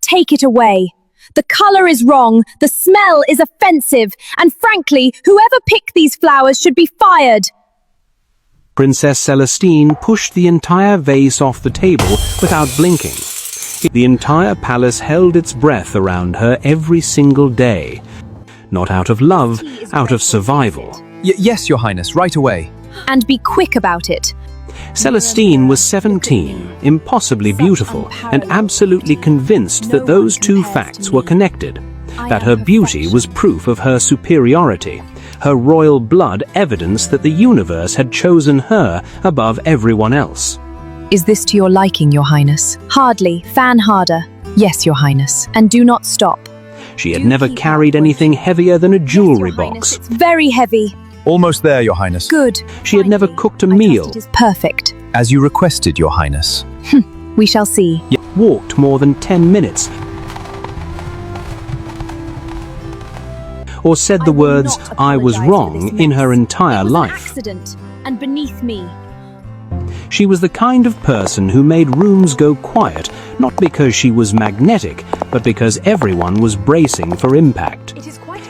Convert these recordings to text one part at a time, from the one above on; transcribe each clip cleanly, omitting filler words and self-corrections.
take it away. The color is wrong, the smell is offensive, and frankly, whoever picked these flowers should be fired. Princess Celestine pushed the entire vase off the table without blinking. The entire palace held its breath around her every single day. Not out of love, out of survival. Yes, Your Highness, right away. And be quick about it. Celestine was 17, impossibly beautiful, and absolutely convinced that those two facts were connected. That her beauty was proof of her superiority, her royal blood evidence that the universe had chosen her above everyone else. Is this to your liking, Your Highness? Hardly. Fan harder. Yes, Your Highness. And do not stop. She had never carried anything heavier than a jewelry box. It's very heavy. Almost there, Your Highness. Good. She had never cooked a meal. It is perfect. As you requested, Your Highness. We shall see. Walked more than 10 minutes. Or said the words, "I was wrong," in her entire life. Accident, and beneath me. She was the kind of person who made rooms go quiet, not because she was magnetic, but because everyone was bracing for impact.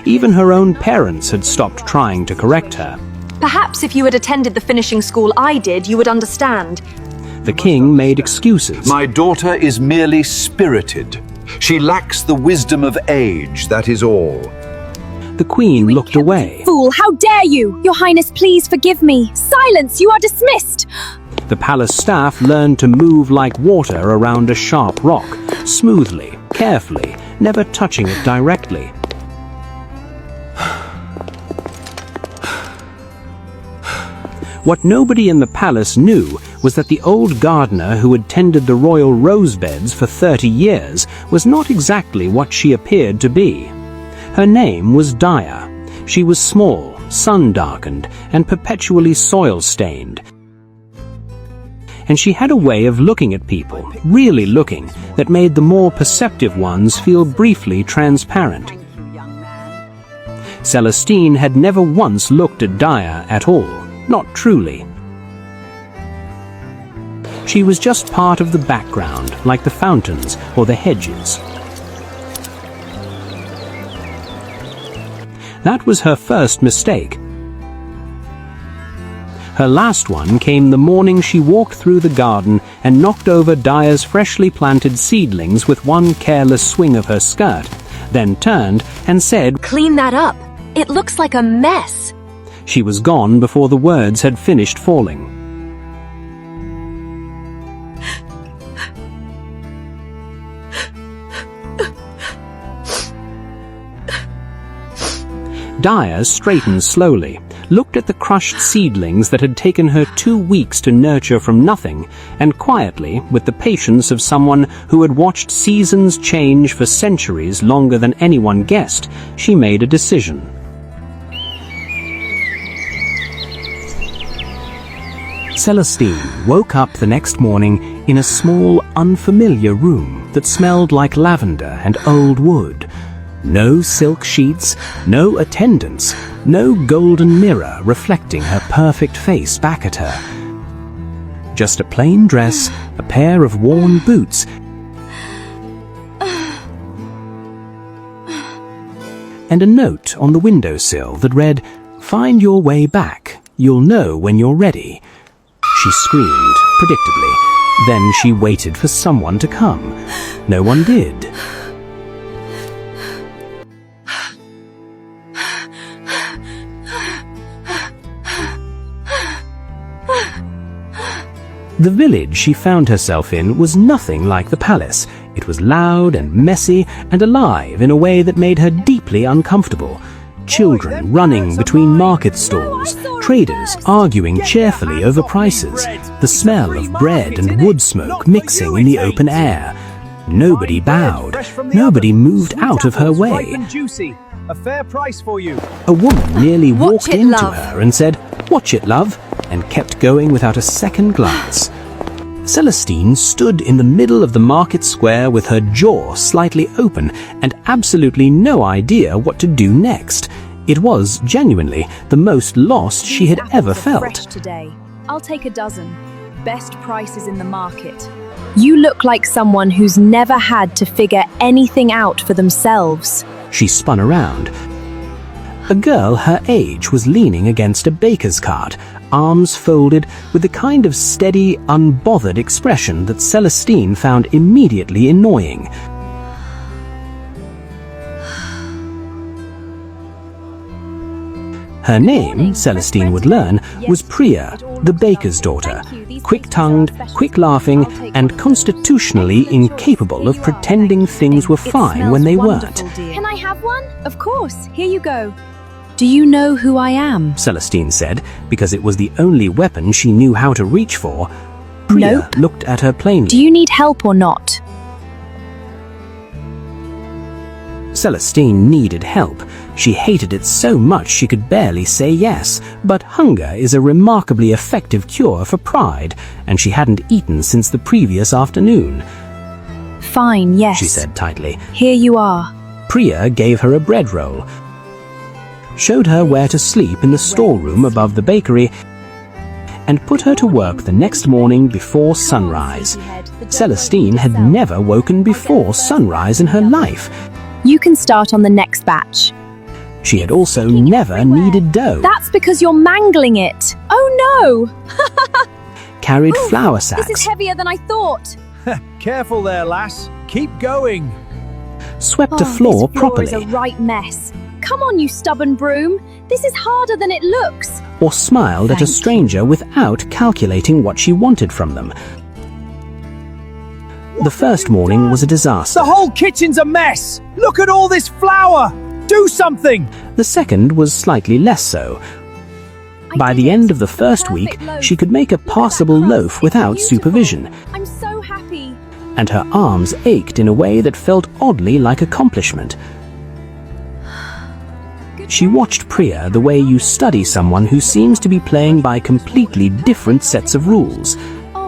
Even her own parents had stopped trying to correct her. Perhaps if you had attended the finishing school I did, you would understand. The king made excuses. My daughter is merely spirited. She lacks the wisdom of age, that is all. The queen looked away. Fool, how dare you! Your Highness, please forgive me. Silence, you are dismissed. The palace staff learned to move like water around a sharp rock, smoothly, carefully, never touching it directly. What nobody in the palace knew was that the old gardener who had tended the royal rose beds for 30 years was not exactly what she appeared to be. Her name was Daya. She was small, sun-darkened, and perpetually soil-stained. And she had a way of looking at people, really looking, that made the more perceptive ones feel briefly transparent. Celestine had never once looked at Daya at all, not truly. She was just part of the background, like the fountains or the hedges. That was her first mistake. Her last one came the morning she walked through the garden and knocked over Daya's freshly planted seedlings with one careless swing of her skirt, then turned and said, "Clean that up. It looks like a mess." She was gone before the words had finished falling. Daya straightened slowly, looked at the crushed seedlings that had taken her 2 weeks to nurture from nothing, and quietly, with the patience of someone who had watched seasons change for centuries longer than anyone guessed, she made a decision. Celestine woke up the next morning in a small, unfamiliar room that smelled like lavender and old wood. No silk sheets, no attendants, no golden mirror reflecting her perfect face back at her. Just a plain dress, a pair of worn boots, and a note on the windowsill that read, "Find your way back. You'll know when you're ready." She screamed, predictably. Then she waited for someone to come. No one did. The village she found herself in was nothing like the palace. It was loud and messy and alive in a way that made her deeply uncomfortable. Children running between market stalls, traders arguing cheerfully over prices, the smell of bread and wood smoke mixing in the open air. Nobody bowed, nobody moved out of her way. A fair price for you. A woman nearly walked into her and said, "Watch it, love," and kept going without a second glance. Celestine stood in the middle of the market square with her jaw slightly open and absolutely no idea what to do next. It was, genuinely, the most lost she had ever felt. Fresh today. I'll take a dozen. Best prices in the market. You look like someone who's never had to figure anything out for themselves. She spun around. A girl her age was leaning against a baker's cart, arms folded, with the kind of steady, unbothered expression that Celestine found immediately annoying. Her name, Celestine would learn, was Priya, the baker's daughter, quick-tongued, quick-laughing, and constitutionally incapable of pretending things were fine when they weren't. Can I have one? Of course. Here you go. Do you know who I am? Celestine said, because it was the only weapon she knew how to reach for. Priya Nope. looked at her plainly. Do you need help or not? Celestine needed help. She hated it so much she could barely say yes, but hunger is a remarkably effective cure for pride, and she hadn't eaten since the previous afternoon. Fine, yes. She said tightly. Here you are. Priya gave her a bread roll, showed her where to sleep in the storeroom above the bakery, and put her to work the next morning before sunrise. Celestine had never woken before sunrise in her life. You can start on the next batch. She had also never kneaded dough, That's because you're mangling it. Oh no! carried flour This is sacks, heavier than I thought. Careful there, lass. Keep going. swept a floor this floor is properly, a right mess. Come on, you stubborn broom. This is harder than it looks. or smiled at a stranger without calculating what she wanted from them. The first morning was a disaster. The whole kitchen's a mess. Look at all this flour. Do something. The second was slightly less so. By the end of the first week, she could make a passable loaf without supervision, I'm so happy. and her arms ached in a way that felt oddly like accomplishment. She watched Priya the way you study someone who seems to be playing by completely different sets of rules.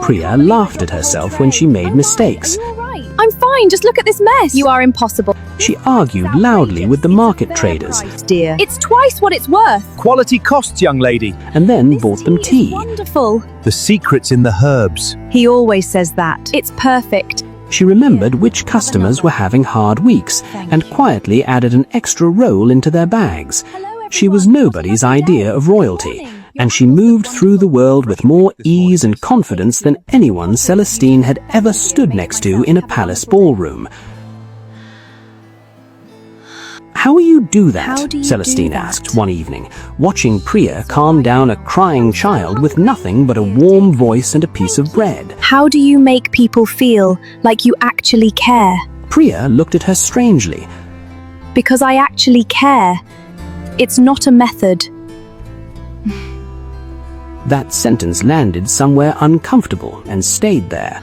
Priya laughed at herself when she made mistakes. Are you all right? I'm fine, just look at this mess. You are impossible. She argued loudly with the market traders, Dear. It's twice what it's worth. Quality costs, young lady. and then This bought them is tea. wonderful. The secret's in the herbs. He always says that. It's perfect. She remembered which customers were having hard weeks and quietly added an extra roll into their bags. She was nobody's idea of royalty, and she moved through the world with more ease and confidence than anyone Celestine had ever stood next to in a palace ballroom. How do you do that? How do you Celestine do that? asked one evening, watching Priya calm down a crying child with nothing but a warm voice and a piece of bread. How do you make people feel like you actually care? Priya looked at her strangely. Because I actually care. It's not a method. That sentence landed somewhere uncomfortable and stayed there.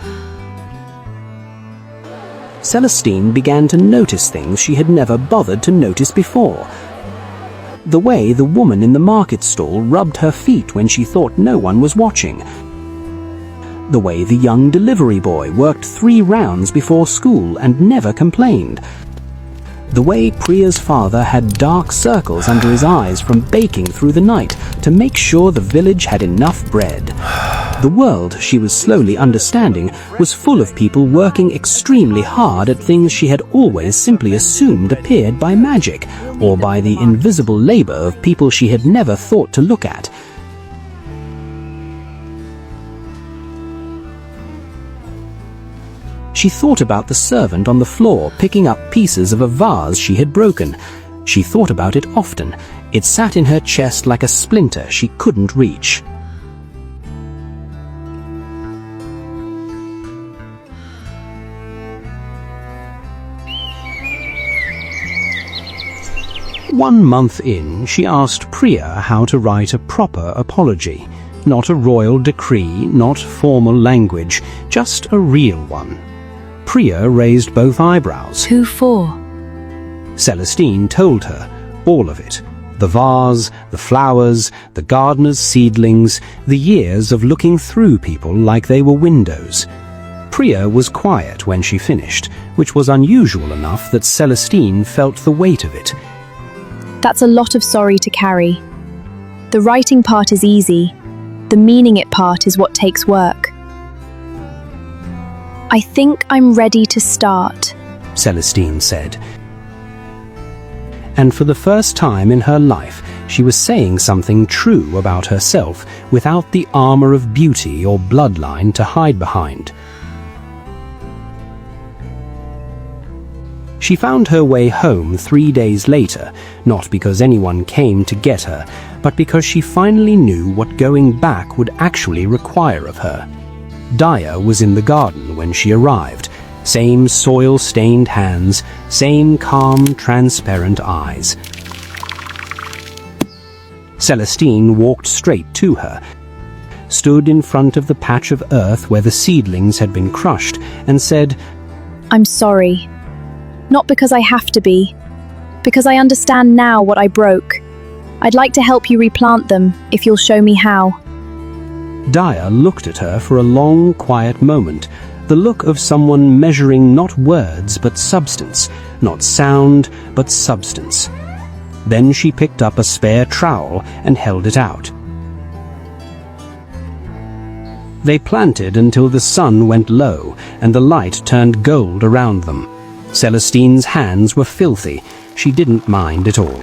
Celestine began to notice things she had never bothered to notice before. The way the woman in the market stall rubbed her feet when she thought no one was watching. The way the young delivery boy worked 3 rounds before school and never complained. The way Priya's father had dark circles under his eyes from baking through the night to make sure the village had enough bread. The world she was slowly understanding was full of people working extremely hard at things she had always simply assumed appeared by magic, or by the invisible labor of people she had never thought to look at. She thought about the servant on the floor picking up pieces of a vase she had broken. She thought about it often. It sat in her chest like a splinter she couldn't reach. One month in, she asked Priya how to write a proper apology. Not a royal decree, not formal language, just a real one. Priya raised both eyebrows. Who for? Celestine told her, all of it. The vase, the flowers, the gardener's seedlings, the years of looking through people like they were windows. Priya was quiet when she finished, which was unusual enough that Celestine felt the weight of it. That's a lot of sorry to carry. The writing part is easy. The meaning it part is what takes work. I think I'm ready to start. Celestine said. And for the first time in her life, she was saying something true about herself without the armor of beauty or bloodline to hide behind. She found her way home 3 days later, not because anyone came to get her, but because she finally knew what going back would actually require of her. Daya was in the garden when she arrived. Same soil-stained hands, same calm, transparent eyes. Celestine walked straight to her, stood in front of the patch of earth where the seedlings had been crushed, and said, I'm sorry. Not because I have to be, because I understand now what I broke. I'd like to help you replant them, if you'll show me how. Daya looked at her for a long, quiet moment, the look of someone measuring not words but substance, not sound but substance. Then she picked up a spare trowel and held it out. They planted until the sun went low and the light turned gold around them. Celestine's hands were filthy. She didn't mind at all.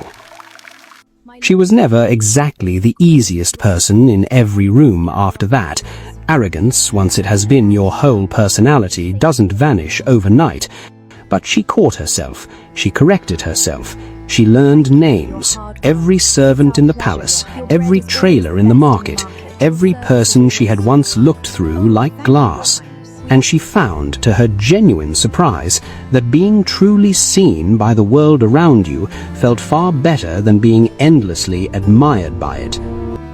She was never exactly the easiest person in every room after that. Arrogance, once it has been your whole personality, doesn't vanish overnight. But she caught herself. She corrected herself. She learned names. Every servant in the palace, every trailer in the market, every person she had once looked through like glass. And she found, to her genuine surprise, that being truly seen by the world around you felt far better than being endlessly admired by it.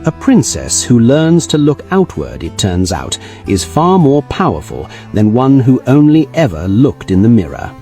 A princess who learns to look outward, it turns out, is far more powerful than one who only ever looked in the mirror.